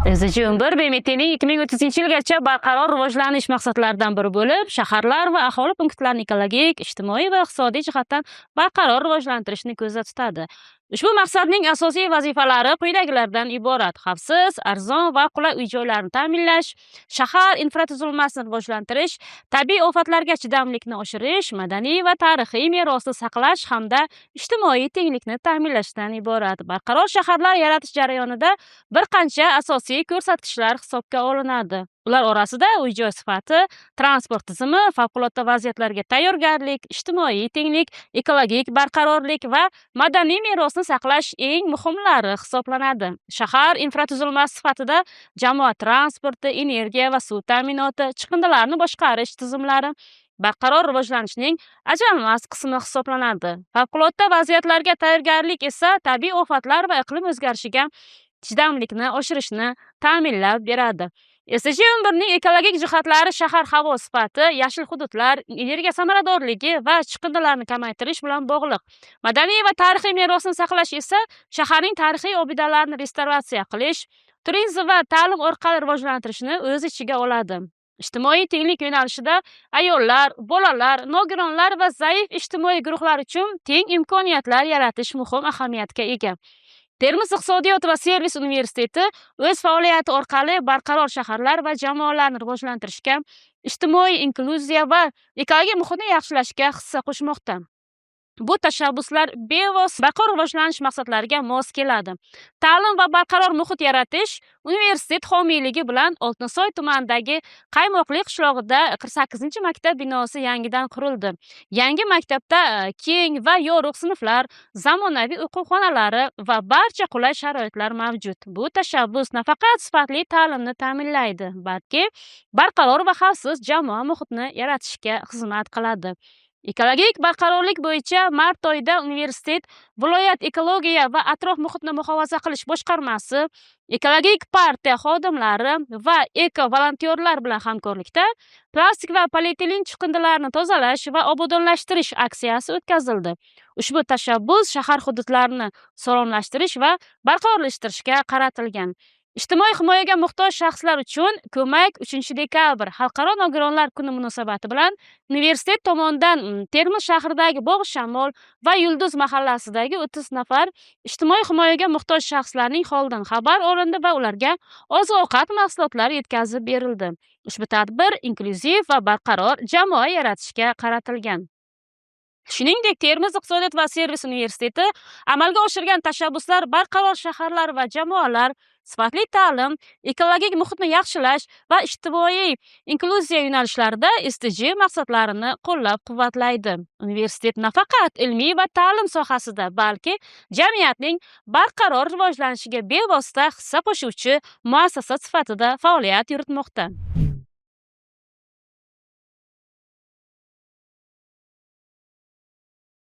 SDG-11 BMTning 2030-yilgacha barqaror rivojlanish maqsadlaridan biri bo'lib, shaharlar va aholi punktlarini ekologik, ijtimoiy va iqtisodiy jihatdan barqaror rivojlantirishni ko'zda tutadi. Ushbu maqsadning asosiy vazifalari quyidagilardan iborat: xavfsiz, arzon va qulay uy-joylarni ta'minlash, shahar infratuzilmasini rivojlantirish, tabiiy ofatlarga chidamlikni oshirish, madaniy va tarixiy merosni saqlash hamda ijtimoiy tenglikni ta'minlashdan iborat. Barqaror shaharlar yaratish jarayonida bir qancha asosiy ko'rsatkichlar hisobga olinadi. Ular orasida uy-joy sifati, transport tizimi, favqulodda vaziyatlarga tayyorgarlik, ijtimoiy tenglik, ekologik barqarorlik va madaniy merosni saqlash eng muhimlari hisoblanadi. Shahar infratuzilmasi sifatida jamoat transporti, energiya va suv ta'minoti, chiqindilarni boshqarish tizimlari barqaror rivojlanishning ajralmas qismi hisoblanadi. Favqulodda vaziyatlarga tayyorgarlik esa tabiiy ofatlar va iqlim o'zgarishiga chidamlikni oshirishni ta'minlab beradi. SDG-11ning ekologik jihatlari shahar havo sifati, yashil hududlar, energiya samaradorligi va chiqindilarni kamaytirish bilan bog'liq. Madaniy va tarixiy merosni saqlash esa shaharning tarixiy obidalarini restavratsiya qilish, turizm va ta'lim orqali rivojlantirishni o'z ichiga oladi. Ijtimoiy tenglik yo'nalishida ayollar, bolalar, nogironlar va zaif ijtimoiy guruhlar uchun teng imkoniyatlar yaratish muhim ahamiyatga ega. Termiz iqtisodiyot va servis universiteti o'z faoliyati orqali barqaror shaharlar va jamoalarni rivojlantirishga, ijtimoiy inklyuziya va ekologik muhitni yaxshilashga hissa qo'shmoqda. Bu tashabbuslar bevosita barqaror rivojlanish maqsadlariga mos keladi. Ta'lim va barqaror muhit yaratish universitet homiyligi bilan Oltinsoy tumanidagi Qaymoqli qishlog'ida 48-maktab binosi yangidan qurildi. Yangi maktabda keng va yorug' sinflar, zamonaviy o'quv xonalari va barcha qulay sharoitlar mavjud. Bu tashabbus nafaqat sifatli ta'limni ta'minlaydi, balki barqaror va xavfsiz jamoa muhitni yaratishga xizmat qiladi. Ekologik barqarorlik bo'yicha mart oyida universitet viloyat ekologiya va atrof muhitni muhofaza qilish boshqarmasi, ekologik partiya xodimlari va eko volontyorlar bilan hamkorlikda plastik va polietilen chiqindilarini tozalash va obodonlashtirish aksiyasi o'tkazildi. Ushbu tashabbus shahar hududlarini sog'lomlashtirish va barqarorlashtirishga qaratilgan. Ijtimoiy himoyaga muhtoj shaxslar uchun ko'mak 3-dekabr Xalqaro nogironlar kuni munosabati bilan universitet tomonidan Termiz shahridagi Bog' Shamol va Yulduz mahallasidagi 30 nafar ijtimoiy himoyaga muhtoj shaxslarning holidan xabar olindi va ularga oziq-ovqat mahsulotlari yetkazib berildi. Ushbu tadbir inklyuziv va barqaror jamoa yaratishga qaratilgan. Shuningdek, Termiz iqtisodiyot va servis universiteti amalga oshirgan tashabbuslar barqaror shaharlar va jamoalar, sifatli ta'lim, ekologik muhitni yaxshilash va ijtimoiy inklyuziya yo'nalishlarida SDG maqsadlarini qo'llab-quvvatlaydi. Universitet nafaqat ilmiy va ta'lim sohasida, balki jamiyatning barqaror rivojlanishiga bevosita hissa qo'shuvchi muassasa sifatida faoliyat yuritmoqda.